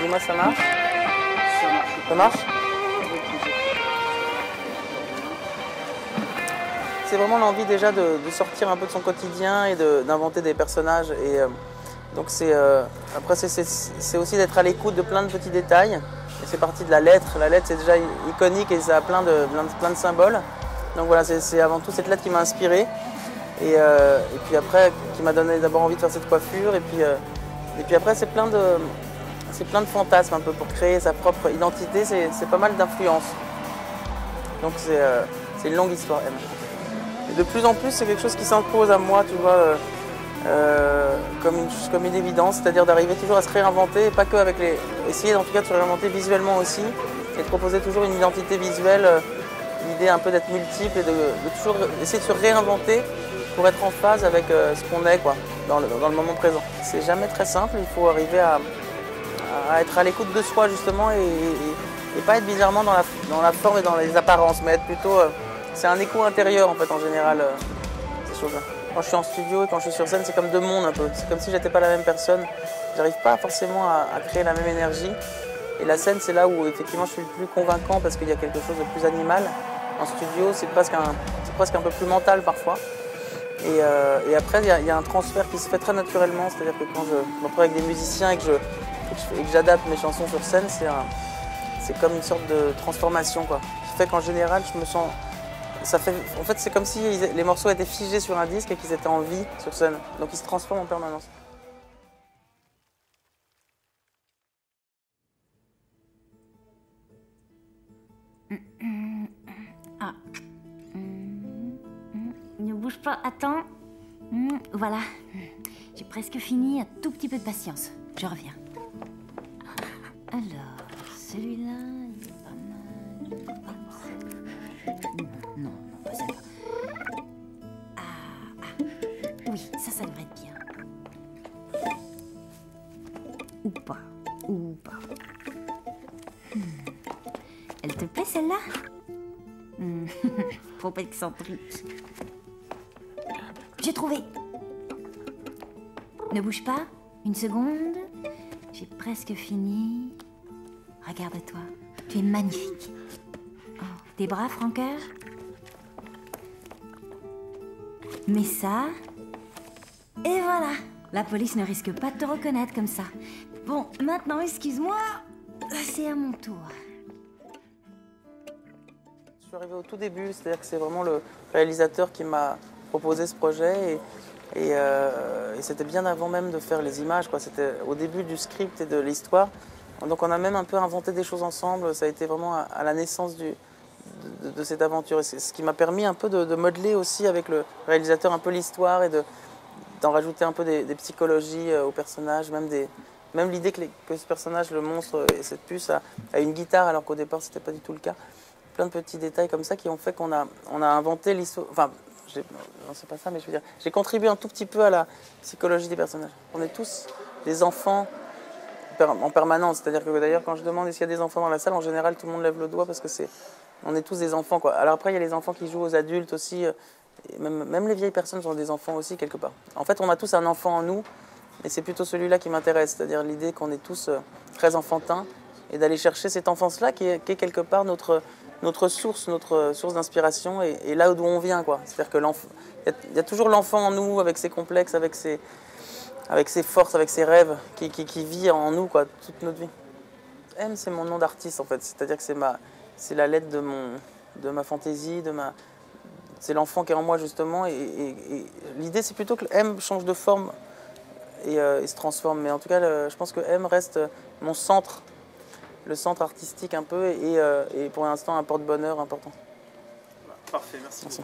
Dis-moi, ça marche? Ça marche? C'est vraiment l'envie déjà de sortir un peu de son quotidien et d'inventer des personnages. Et donc après c'est aussi d'être à l'écoute de plein de petits détails. Et c'est parti de la lettre. La lettre c'est déjà iconique et ça a plein de symboles. Donc voilà, c'est avant tout cette lettre qui m'a inspiré. Et puis après, qui m'a donné d'abord envie de faire cette coiffure. Et puis après, c'est plein de fantasmes un peu pour créer sa propre identité. C'est pas mal d'influences. Donc c'est une longue histoire, M. Et de plus en plus, c'est quelque chose qui s'impose à moi, tu vois, comme une évidence, c'est-à-dire d'arriver toujours à se réinventer, et pas que avec essayer en tout cas de se réinventer visuellement aussi, et de proposer toujours une identité visuelle, l'idée un peu d'être multiple et de toujours essayer de se réinventer pour être en phase avec ce qu'on est, quoi, dans le moment présent. C'est jamais très simple, il faut arriver à être à l'écoute de soi justement et pas être bizarrement dans la forme et dans les apparences, mais être plutôt... c'est un écho intérieur en fait en général, ces choses-là. Quand je suis en studio et quand je suis sur scène, c'est comme deux mondes un peu. C'est comme si j'étais pas la même personne. J'arrive pas forcément à créer la même énergie. Et la scène, c'est là où effectivement je suis le plus convaincant parce qu'il y a quelque chose de plus animal. En studio, c'est presque un peu plus mental parfois. Et après, il y a un transfert qui se fait très naturellement. C'est-à-dire que quand je me retrouve avec des musiciens et que j'adapte mes chansons sur scène, c'est comme une sorte de transformation, quoi. Ce qui fait qu'en général, je me sens... En fait, c'est comme si les morceaux étaient figés sur un disque et qu'ils étaient en vie sur scène. Donc ils se transforment en permanence. Ah. Ne bouge pas, attends. Voilà. J'ai presque fini, un tout petit peu de patience. Je reviens. Alors, celui-là, il est pas mal. Non, pas ça. Oui, ça devrait être bien. Ou pas. Elle te plaît celle-là? Trop excentrique. J'ai trouvé. Ne bouge pas. Une seconde. J'ai presque fini. Regarde-toi. Tu es magnifique. Oh, tes bras, Francoeur? Mets ça. Et voilà. La police ne risque pas de te reconnaître comme ça. Bon, maintenant, excuse-moi. C'est à mon tour. Je suis arrivée au tout début, c'est-à-dire que c'est vraiment le réalisateur qui m'a proposé ce projet et c'était bien avant même de faire les images, quoi. C'était au début du script et de l'histoire. Donc on a même un peu inventé des choses ensemble. Ça a été vraiment à la naissance de cette aventure. Et c'est ce qui m'a permis un peu de modeler aussi avec le réalisateur un peu l'histoire et d'en rajouter un peu des psychologies aux personnages, même l'idée que ce personnage, le monstre et cette puce, a une guitare alors qu'au départ c'était pas du tout le cas. Plein de petits détails comme ça qui ont fait qu'on a inventé l'histoire. Enfin, non, c'est pas ça, mais je veux dire, j'ai contribué un tout petit peu à la psychologie des personnages. On est tous des enfants en permanence. C'est-à-dire que d'ailleurs, quand je demande s'il y a des enfants dans la salle, en général, tout le monde lève le doigt parce que on est tous des enfants, quoi. Alors après, il y a les enfants qui jouent aux adultes aussi. Et même les vieilles personnes sont des enfants aussi, quelque part. En fait, on a tous un enfant en nous, et c'est plutôt celui-là qui m'intéresse. C'est-à-dire l'idée qu'on est tous très enfantins et d'aller chercher cette enfance-là qui est quelque part notre source d'inspiration et là d'où on vient, quoi. C'est-à-dire que il y a toujours l'enfant en nous avec ses complexes, avec ses forces, avec ses rêves qui vit en nous, quoi, toute notre vie. M, c'est mon nom d'artiste en fait, c'est-à-dire que c'est la lettre de ma fantaisie, c'est l'enfant qui est en moi justement et l'idée c'est plutôt que M change de forme et se transforme, mais en tout cas je pense que M reste mon centre. Le centre artistique un peu et pour l'instant un porte-bonheur important. Parfait, merci beaucoup.